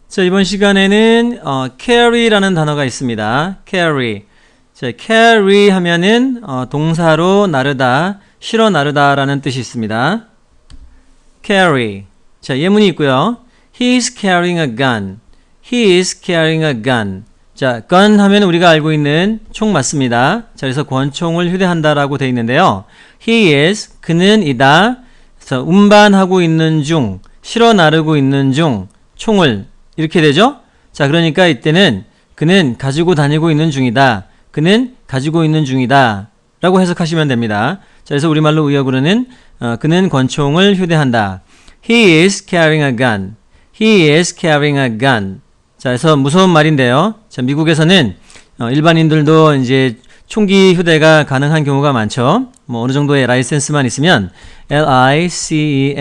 자, 이번 시간에는 carry라는 단어가 있습니다. carry. 자, carry 하면은 동사로 나르다, 실어 나르다라는 뜻이 있습니다. carry. 자, 예문이 있고요. He is carrying a gun. He is carrying a gun. 자, gun 하면 우리가 알고 있는 총 맞습니다. 자, 그래서 권총을 휴대한다라고 되어 있는데요. He is, 그는 이다. 그래서 운반하고 있는 중, 실어 나르고 있는 중, 총을 이렇게 되죠? 자, 그러니까 이때는 그는 가지고 다니고 있는 중이다. 그는 가지고 있는 중이다. 라고 해석하시면 됩니다. 자, 그래서 우리말로 의역으로는 그는 권총을 휴대한다. He is carrying a gun. He is carrying a gun. 자, 그래서 무서운 말인데요. 자, 미국에서는 일반인들도 이제 총기 휴대가 가능한 경우가 많죠. 뭐 어느 정도의 라이센스만 있으면 license.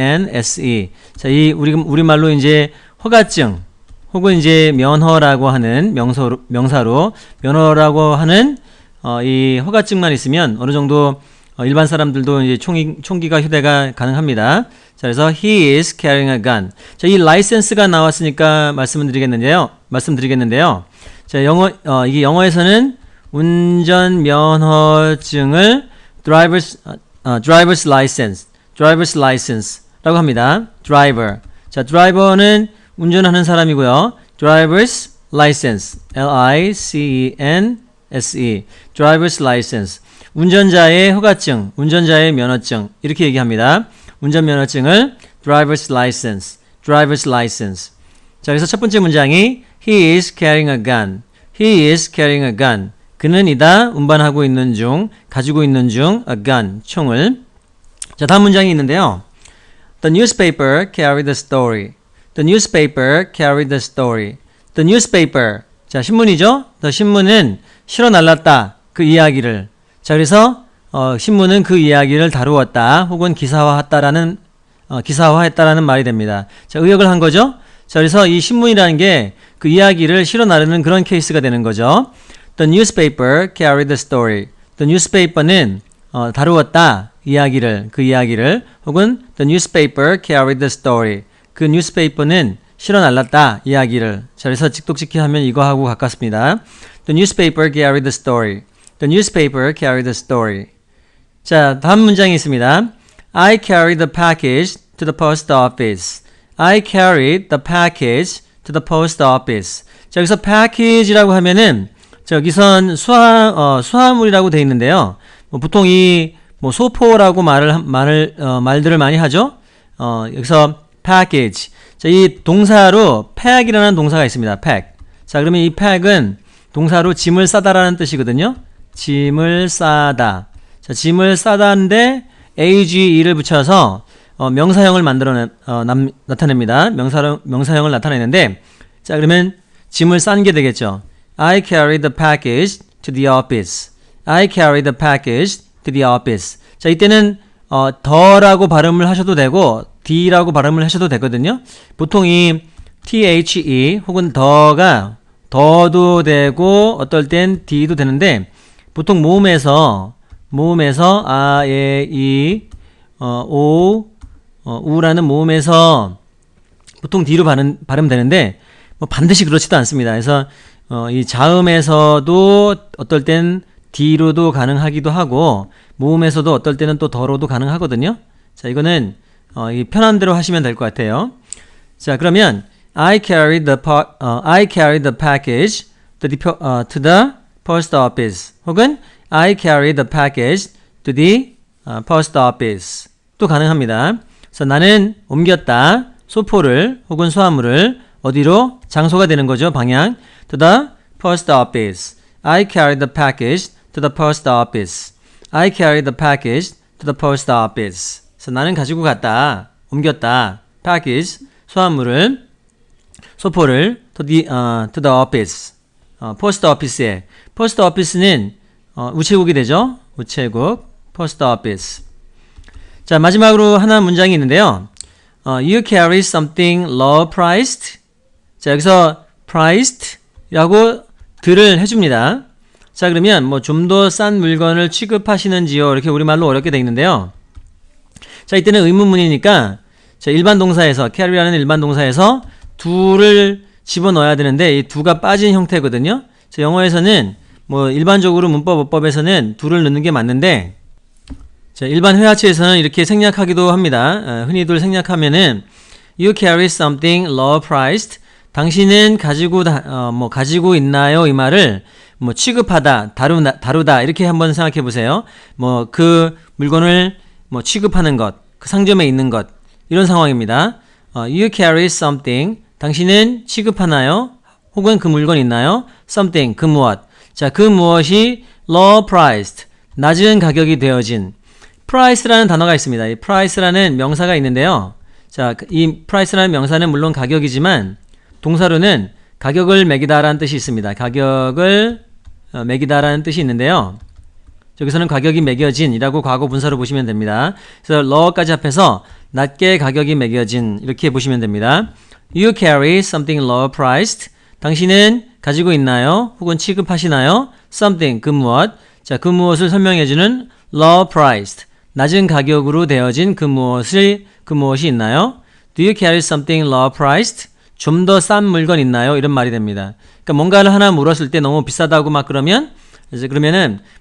자, 이 우리말로 이제 허가증 혹은 이제 면허라고 하는 명사로 면허라고 하는 이 허가증만 있으면 어느 정도 일반 사람들도 이제 총기가 휴대가 가능합니다. 자, 그래서 he is carrying a gun. 자, 이 라이센스가 나왔으니까 말씀드리겠는데요. 자, 이게 영어에서는 운전 면허증을 driver's license라고 합니다. driver. 자, driver는 운전하는 사람이고요. driver's license, license, driver's license. 운전자의 허가증, 운전자의 면허증 이렇게 얘기합니다. 운전면허증을 driver's license. 자, 그래서 첫 번째 문장이 He is carrying a gun. He is carrying a gun. 그는 이다 운반하고 있는 중, 가지고 있는 중, a gun, 총을. 자, 다음 문장이 있는데요. The newspaper carried the story. The newspaper carried the story. The newspaper. 자, 신문이죠? The 신문은 실어 날랐다. 그 이야기를. 자, 그래서 신문은 그 이야기를 다루었다. 혹은 기사화했다라는 말이 됩니다. 자, 의역을 한 거죠? 자, 그래서 이 신문이라는 게 그 이야기를 실어 나르는 그런 케이스가 되는 거죠. The newspaper carried the story. The newspaper는 다루었다. 그 이야기를. 혹은 the newspaper carried the story. 그 newspaper는 실어 날랐다. 이야기를. 자, 그래서 직독직히 하면 이거하고 가깝습니다. The newspaper carried the story. The newspaper carried the story. 자, 다음 문장이 있습니다. I carried the package to the post office. I carried the package to the post office. 자, 여기서 package라고 하면은 여기선 수화물이라고 되어 있는데요. 보통 소포라고 말들을 많이 하죠. 여기서 package. 자, 이 동사로 pack이라는 동사가 있습니다. pack. 자, 그러면 이 pack은 동사로 짐을 싸다라는 뜻이거든요. 짐을 싸다. 자, 짐을 싸다인데 age를 붙여서 명사형을 나타냅니다. 명사형을 나타내는데, 자, 그러면 짐을 싼 게 되겠죠. I carried the package to the office. I carried the package to the office. 자, 이때는 더라고 발음을 하셔도 되고 D라고 발음을 하셔도 되거든요. 보통 이 THE 혹은 더도 되고 어떨 땐 D도 되는데 보통 모음에서 아, 에, 이, 오, 우라는 모음에서 보통 D로 발음되는데 반드시 그렇지도 않습니다. 그래서 이 자음에서도 어떨 땐 D로도 가능하기도 하고 모음에서도 어떨 때는 또 더로도 가능하거든요. 자, 이거는 편한 대로 하시면 될 것 같아요. 자, 그러면 I carried the package to the post office. 혹은 I carried the package to the post office. 또 가능합니다. 그래서 나는 옮겼다. 소포를 혹은 수화물을 어디로? 장소가 되는 거죠. 방향. To the post office. I carried the package to the post office. I carried the package to the post office. 그래서 나는 가지고 갔다. 옮겼다. package. 소포를 to the office. post office에. post office는 우체국이 되죠. 우체국. post office. 자, 마지막으로 하나 문장이 있는데요. You carry something low priced. 자, 여기서 priced라고 들을 해줍니다. 자, 그러면 좀 더 싼 물건을 취급하시는지요? 이렇게 우리말로 어렵게 되어 있는데요. 자, 이때는 의문문이니까 자, 일반 동사에서 carry라는 일반 동사에서 do를 집어넣어야 되는데 이 do가 빠진 형태거든요. 그래서 영어에서는 뭐 일반적으로 문법어법에서는 do를 넣는 게 맞는데 자, 일반 회화체에서는 이렇게 생략하기도 합니다. 흔히들 생략하면은 you carry something low priced. 당신은 가지고 있나요? 이 말을 뭐 취급하다, 다루다 이렇게 한번 생각해 보세요. 뭐 그 물건을 뭐 취급하는 것, 그 상점에 있는 것 이런 상황입니다. You carry something. 당신은 취급하나요? 혹은 그 물건 있나요? Something, 그 무엇. 자, 그 무엇이 low priced, 낮은 가격이 되어진. price라는 단어가 있습니다. 이 price라는 명사가 있는데요. 자, 이 price라는 명사는 물론 가격이지만 동사로는 가격을 매기다라는 뜻이 있습니다. 가격을 매기다라는 뜻이 있는데요. 여기서는 가격이 매겨진이라고 과거 분사로 보시면 됩니다. 그래서 low까지 합해서 낮게 가격이 매겨진 이렇게 보시면 됩니다. You carry something low priced. 당신은 가지고 있나요? 혹은 취급하시나요? Something, 그 무엇. 자, 그 무엇을 설명해주는 low priced. 낮은 가격으로 되어진 그 무엇이 있나요? Do you carry something low priced? 좀 더 싼 물건 있나요? 이런 말이 됩니다. 그러니까 뭔가를 하나 물었을 때 너무 비싸다고 막 그러면은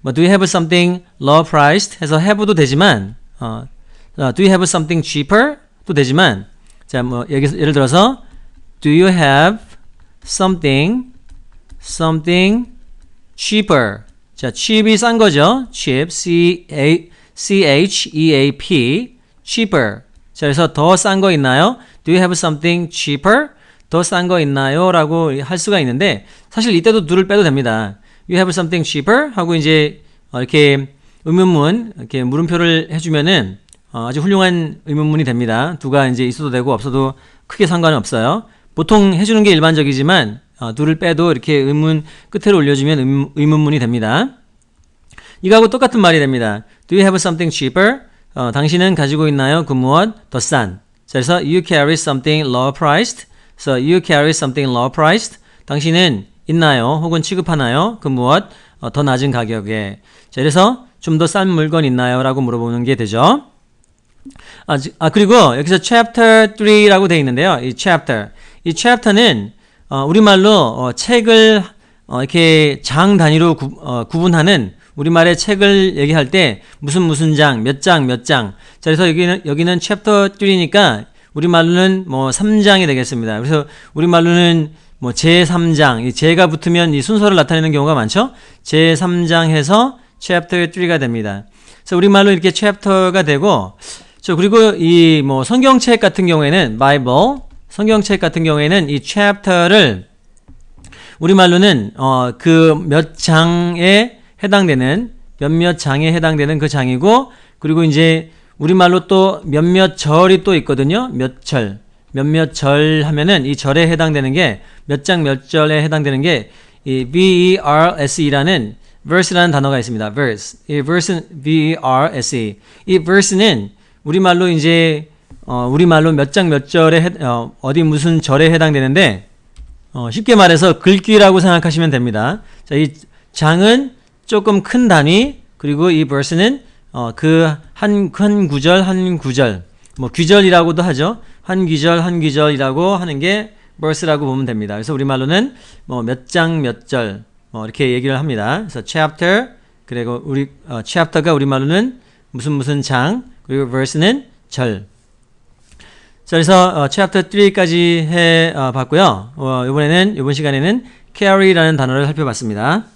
뭐 do you have something low priced 해서 have도 되지만 do you have something cheaper 도 되지만 자, 뭐 여기서 예를 들어서 do you have something cheaper. 자, cheap이 싼 거죠. cheap cheap cheaper. 자, 그래서 더 싼 거 있나요? Do you have something cheaper? 더 싼 거 있나요? 라고 할 수가 있는데 사실 이때도 do를 빼도 됩니다. You have something cheaper? 하고 이제 이렇게 의문문, 이렇게 물음표를 해주면은 아주 훌륭한 의문문이 됩니다. do가 이제 있어도 되고 없어도 크게 상관은 없어요. 보통 해주는 게 일반적이지만 do를 빼도 이렇게 의문 끝으로 올려주면 의문문이 됩니다. 이거하고 똑같은 말이 됩니다. Do you have something cheaper? 당신은 가지고 있나요? 그 무엇? 더 싼. 자, 그래서 you carry something low priced. So you carry something low priced. 당신은 있나요? 혹은 취급하나요? 그 무엇? 더 낮은 가격에. 자, 그래서 좀 더 싼 물건 있나요? 라고 물어보는 게 되죠. 그리고 여기서 chapter 3라고 되어 있는데요. 이 chapter는 우리말로 책을 이렇게 장 단위로 구분하는 우리말의 책을 얘기할 때 무슨 장, 몇 장. 자, 그래서 여기는 chapter 3니까 우리말로는 뭐 3장이 되겠습니다. 그래서 우리말로는 뭐 제3장, 이 제가 붙으면 이 순서를 나타내는 경우가 많죠. 제3장 해서 chapter 3가 됩니다. 그래서 우리말로 이렇게 chapter가 되고, 그리고 이 뭐 성경책 같은 경우에는 Bible, 성경책 같은 경우에는 이 chapter를 우리말로는 그 몇 장에 해당되는 몇몇 장에 해당되는 그 장이고, 그리고 이제 우리말로 또 몇몇 절이 또 있거든요. 몇몇 절 하면은 이 절에 해당되는 게 몇 장 몇 절에 해당되는 게 이 verse라는 verse라는 단어가 있습니다. verse. 이 verse는 verse. 이 verse는 우리말로 이제 우리말로 몇 장 몇 절에 어디 무슨 절에 해당되는데 쉽게 말해서 글귀라고 생각하시면 됩니다. 자, 이 장은 조금 큰 단위, 그리고 이 verse는 그 한 구절 뭐 귀절이라고도 하죠. 한 귀절이라고 하는 게 verse라고 보면 됩니다. 그래서 우리말로는 뭐 몇 장 몇 절 뭐 이렇게 얘기를 합니다. 그래서 chapter, 그리고 chapter가 우리말로는 무슨 장, 그리고 verse는 절. 자, 그래서 chapter 3까지 해 봤고요. 이번 시간에는 carry라는 단어를 살펴봤습니다.